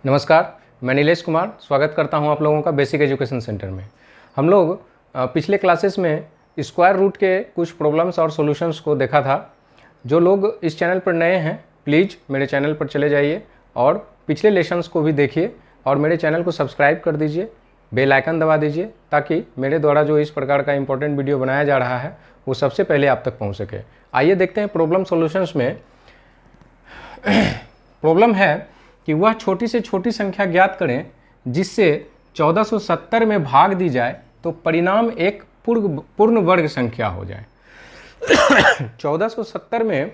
नमस्कार, मैं नीलेश कुमार स्वागत करता हूं आप लोगों का बेसिक एजुकेशन सेंटर में। हम लोग पिछले क्लासेस में स्क्वायर रूट के कुछ प्रॉब्लम्स और सॉल्यूशंस को देखा था। जो लोग इस चैनल पर नए हैं प्लीज़ मेरे चैनल पर चले जाइए और पिछले लेसन्स को भी देखिए और मेरे चैनल को सब्सक्राइब कर दीजिए, बेल आइकन दबा दीजिए ताकि मेरे द्वारा जो इस प्रकार का इंपॉर्टेंट वीडियो बनाया जा रहा है वो सबसे पहले आप तक पहुँच सके। आइए देखते हैं प्रॉब्लम सॉल्यूशंस में। प्रॉब्लम है कि वह छोटी से छोटी संख्या ज्ञात करें जिससे 1470 में भाग दी जाए तो परिणाम एक पूर्ण वर्ग संख्या हो जाए। 1470 में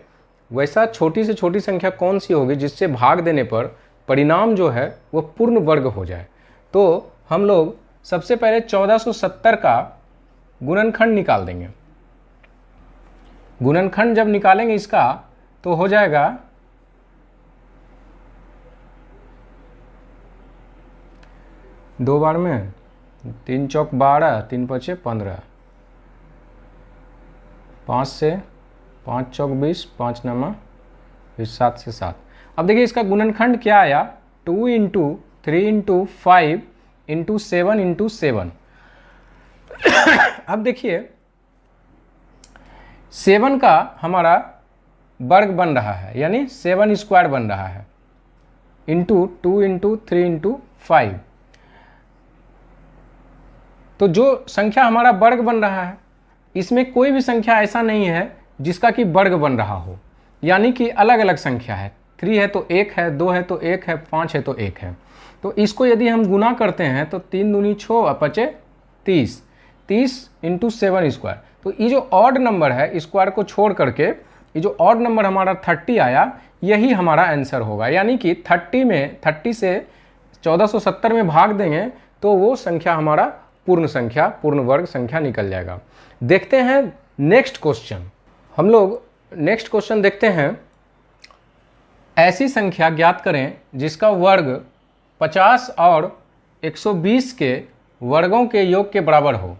वैसा छोटी से छोटी संख्या कौन सी होगी जिससे भाग देने पर परिणाम जो है वह पूर्ण वर्ग हो जाए। तो हम लोग सबसे पहले 1470 का गुणनखंड निकाल देंगे। गुणनखंड जब निकालेंगे इसका तो हो जाएगा 2 बार में 3 चौक 12, 3 पचे 15, 5 से 5 चौक 20, 5 नमा 20, 7 से 7। अब देखिए इसका गुणनखंड क्या आया, 2 इंटू 3 इंटू 5 इंटू 7 इंटू 7। अब देखिए 7 का हमारा वर्ग बन रहा है यानी 7 स्क्वायर बन रहा है इंटू 2 इंटू 3 इंटू 5। तो जो संख्या हमारा वर्ग बन रहा है इसमें कोई भी संख्या ऐसा नहीं है जिसका कि वर्ग बन रहा हो, यानी कि अलग अलग संख्या है। 3 है तो 1 है, 2 है तो 1 है, 5 है तो 1 है। तो इसको यदि हम गुना करते हैं तो 3 दूनी 6 और 5 30, 30 इंटू 7 स्क्वायर। तो ये जो ऑड नंबर है स्क्वायर को छोड़ करके ये जो ऑड नंबर हमारा 30 आया यही हमारा आंसर होगा। यानी कि 30 से 1470 में भाग देंगे तो वो संख्या हमारा पूर्ण संख्या, पूर्ण वर्ग संख्या निकल जाएगा। देखते हैं नेक्स्ट क्वेश्चन। हम लोग नेक्स्ट क्वेश्चन देखते हैं। ऐसी संख्या ज्ञात करें जिसका वर्ग 50 और 120 के वर्गों के योग के बराबर हो।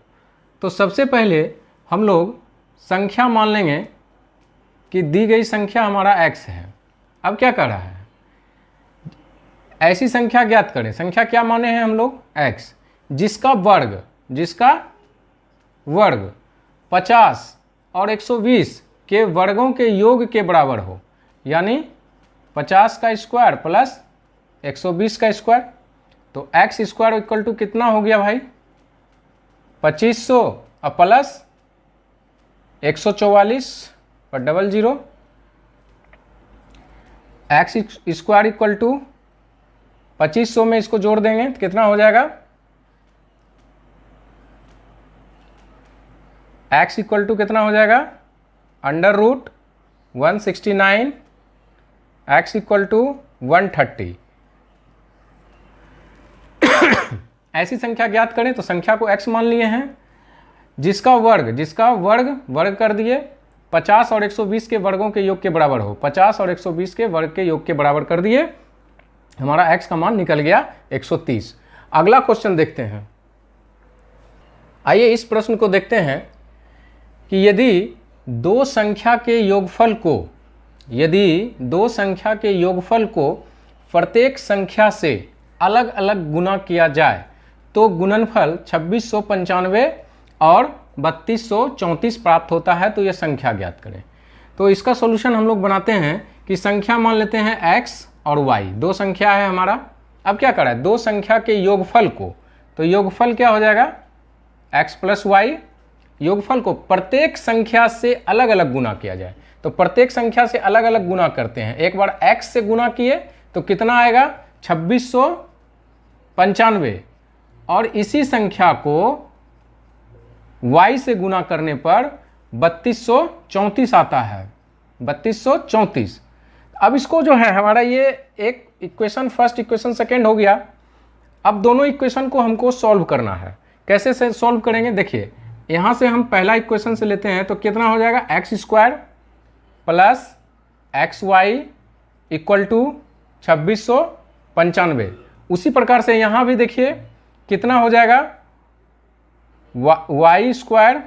तो सबसे पहले हम लोग संख्या मान लेंगे कि दी गई संख्या हमारा x है। अब क्या कर रहा है, ऐसी संख्या ज्ञात करें। संख्या क्या माने हैं हम लोग, x, जिसका वर्ग 50 और 120 के वर्गों के योग के बराबर हो, यानी 50 का स्क्वायर प्लस 120 का स्क्वायर। तो एक्स स्क्वायर इक्वल टू कितना हो गया भाई, 2500 और प्लस 144 और double 0। X square equal to 2500 में इसको जोड़ देंगे तो कितना हो जाएगा, x इक्वल टू कितना हो जाएगा, under root 169, x equal to 130। ऐसी संख्या ज्ञात करें तो संख्या को x मान लिए हैं, जिसका वर्ग कर दिए 50 और 120 के वर्गों के योग के बराबर हो। 50 और 120 के वर्ग के योग के बराबर कर दिए, हमारा x का मान निकल गया 130। अगला क्वेश्चन देखते हैं। आइए इस प्रश्न को देखते हैं कि यदि दो संख्या के योगफल को प्रत्येक संख्या से अलग अलग गुना किया जाए तो गुणनफल 2695 और 3234 प्राप्त होता है। तो यह संख्या ज्ञात करें। तो इसका सॉल्यूशन हम लोग बनाते हैं कि संख्या मान लेते हैं x और y, दो संख्या है हमारा। अब क्या करा है, दो संख्या के योगफल को, तो योगफल क्या हो जाएगा x प्लस y, योगफल को प्रत्येक संख्या से अलग अलग गुना किया जाए। तो प्रत्येक संख्या से अलग अलग गुना करते हैं। एक बार x से गुना किए तो कितना आएगा 2695, और इसी संख्या को y से गुना करने पर 3234 आता है, 3234। अब इसको जो है हमारा ये एक इक्वेशन फर्स्ट, इक्वेशन सेकेंड हो गया। अब दोनों इक्वेशन को हमको सॉल्व करना है। कैसे से सॉल्व करेंगे, देखिए यहाँ से हम पहला इक्वेशन से लेते हैं तो कितना हो जाएगा, x square plus x y equal to 2695। उसी प्रकार से यहाँ भी देखिए कितना हो जाएगा, y square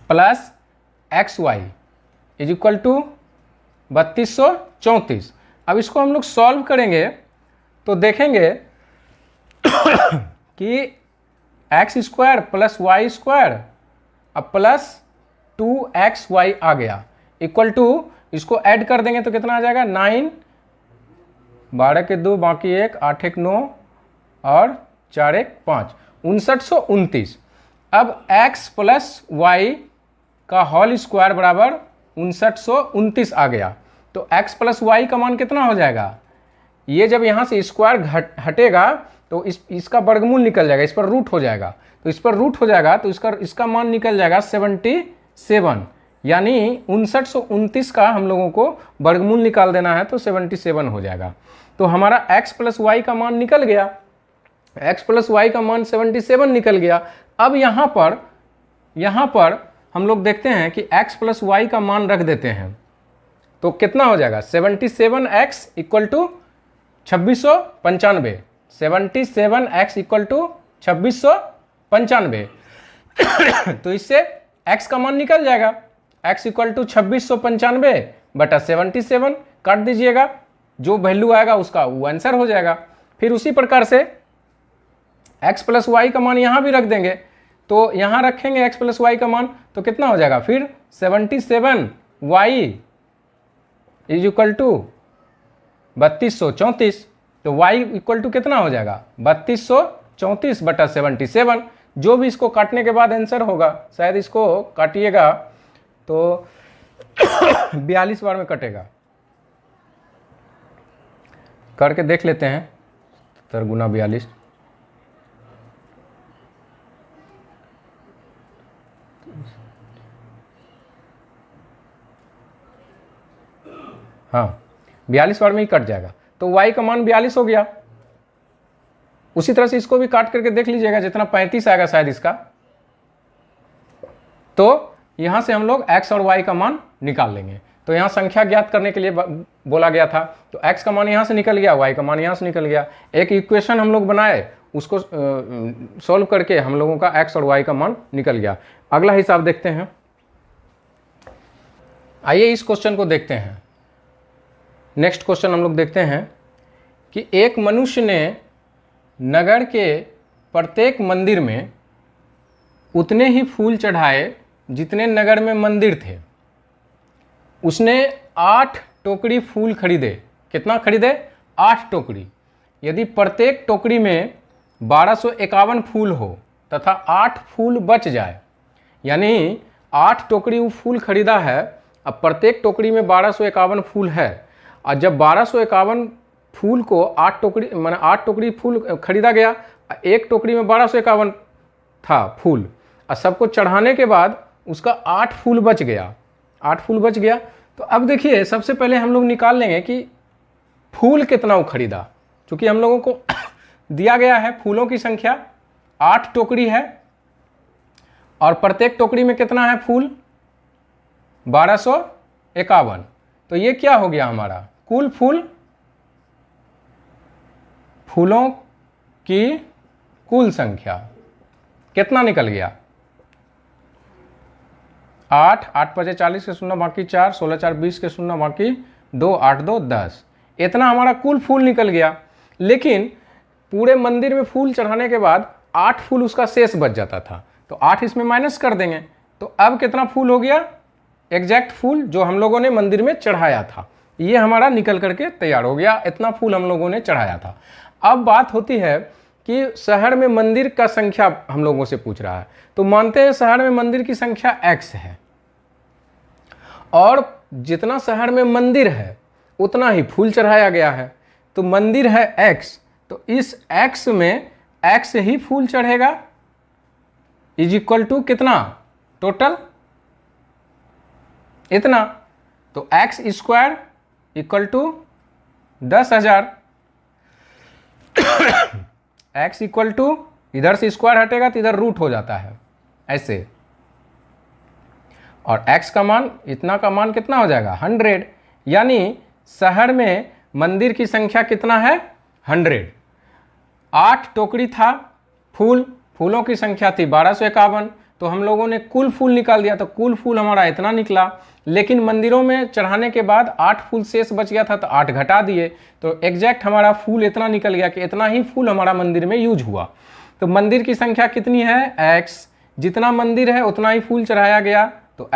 plus x y is equal to 3234। अब इसको हम लोग सॉल्व करेंगे तो देखेंगे कि x square plus y square अब प्लस 2xy आ गया इक्वल टू, इसको ऐड कर देंगे तो कितना आ जाएगा 9, 12 के 2 बाकी 1, 8 1 9 और 4 1 5, 5929। अब x प्लस वाई का होल स्क्वायर बराबर 5929 आ गया। तो x प्लस वाई का मान कितना हो जाएगा, ये जब यहाँ से स्क्वायर हटेगा तो इसका वर्गमूल निकल जाएगा, इस पर रूट हो जाएगा, तो इस पर रूट हो जाएगा तो इसका मान निकल जाएगा 77, यानी 5929 का हम लोगों को वर्गमूल निकाल देना है तो 77 हो जाएगा। तो हमारा x प्लस वाई का मान निकल गया, x प्लस वाई का मान 77 निकल गया। अब यहाँ पर हम लोग देखते हैं कि x प्लस वाई का मान रख देते हैं तो कितना हो जाएगा 77x equal to 2695, 77x equal to 2695। तो इससे x का मान निकल जाएगा, x इक्वल टू 2695 बटा 77, काट दीजिएगा, जो वैल्यू आएगा उसका वो आंसर हो जाएगा। फिर उसी प्रकार से x प्लस वाई का मान यहाँ भी रख देंगे, तो यहाँ रखेंगे x प्लस वाई का मान तो कितना हो जाएगा फिर 77y इज इक्वल टू 3234। तो y इक्वल टू कितना हो जाएगा 3234 बटा 77, जो भी इसको काटने के बाद आंसर होगा, शायद इसको काटिएगा तो 42 बार में कटेगा, करके देख लेते हैं 70 गुना 42, हाँ 42 बार में ही कट जाएगा। तो y का मान 42 हो गया। उसी तरह से इसको भी काट करके देख लीजिएगा, जितना 35 आएगा शायद इसका, तो यहाँ से हम लोग x और y का मान निकाल लेंगे। तो यहाँ संख्या ज्ञात करने के लिए बोला गया था, तो x का मान यहाँ से निकल गया, y का मान यहाँ से निकल गया। एक इक्वेशन हम लोग बनाए, उसको सॉल्व करके हम लोगों का x और y का मान निकल गया। अगला हिसाब देखते हैं, आइए इस क्वेश्चन को देखते हैं। नेक्स्ट क्वेश्चन हम लोग देखते हैं कि एक मनुष्य ने नगर के प्रत्येक मंदिर में उतने ही फूल चढ़ाए जितने नगर में मंदिर थे। उसने 8 टोकरी फूल खरीदे। कितना खरीदे 8 टोकरी। यदि प्रत्येक टोकरी में 1251 फूल हो तथा 8 फूल बच जाए, यानी 8 टोकरी वो फूल खरीदा है, अब प्रत्येक टोकरी में 1251 फूल है, और जब 1251 फूल को 8 टोकरी माने 8 टोकरी फूल खरीदा गया, एक टोकरी में 1251 था फूल, और सबको चढ़ाने के बाद उसका 8 फूल बच गया, 8 फूल बच गया। तो अब देखिए सबसे पहले हम लोग निकाल लेंगे कि फूल कितना वो खरीदा, क्योंकि हम लोगों को दिया गया है फूलों की संख्या 8 टोकरी है और प्रत्येक टोकरी में कितना है फूल 1251। तो ये क्या हो गया हमारा कुल फूलों की कुल संख्या कितना निकल गया 8, 8 5 40 के शून्य बाकी 4, 16 4 20 के शून्य बाकी 2, 8 2 10, इतना हमारा कुल फूल निकल गया। लेकिन पूरे मंदिर में फूल चढ़ाने के बाद 8 फूल उसका शेष बच जाता था, तो 8 इसमें माइनस कर देंगे, तो अब कितना फूल हो गया एग्जैक्ट फूल जो हम लोगों ने मंदिर में चढ़ाया था, ये हमारा निकल करके तैयार हो गया, इतना फूल हम लोगों ने चढ़ाया था। अब बात होती है कि शहर में मंदिर का संख्या हम लोगों से पूछ रहा है, तो मानते हैं शहर में मंदिर की संख्या x है और जितना शहर में मंदिर है उतना ही फूल चढ़ाया गया है। तो मंदिर है x, तो इस x में x ही फूल चढ़ेगा इज इक्वल टू कितना टोटल इतना, तो x square equal to 10,000, x equal to इधर से स्क्वायर हटेगा तो इधर रूट हो जाता है ऐसे, और x का मान इतना का मान कितना हो जाएगा 100, यानी शहर में मंदिर की संख्या कितना है 100। 8 टोकरी था फूलों की संख्या थी 1251, तो हम लोगों ने कुल फूल निकाल दिया, तो कुल फूल हमारा इतना निकला। लेकिन मंदिरों में चढ़ाने के बाद 8 फूल शेष बच गया था, तो 8 घटा दिए, तो एग्जैक्ट हमारा फूल इतना निकल गया कि इतना ही फूल हमारा मंदिर में यूज हुआ। तो मंदिर की संख्या कितनी है? x। जितना मंदिर है उतना ही फूल चढ़ाया गया, तो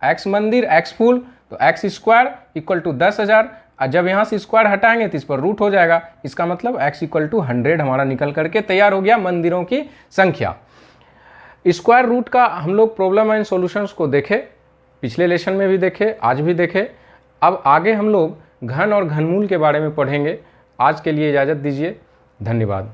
x मंदिर x फूल, तो x स्क्वायर इक्वल टू 10,000। और जब यहाँ से स्क्वायर हटाएंगे तो इस पर रूट हो जाएगा, इसका मतलब x इक्वल टू 100 हमारा निकल करके तैयार हो गया मंदिरों की संख्या। स्क्वायर रूट का हम लोग प्रॉब्लम एंड सॉल्यूशंस को देखे, पिछले लेसन में भी देखे, आज भी देखे। अब आगे हम लोग घन और घनमूल के बारे में पढ़ेंगे। आज के लिए इजाज़त दीजिए, धन्यवाद।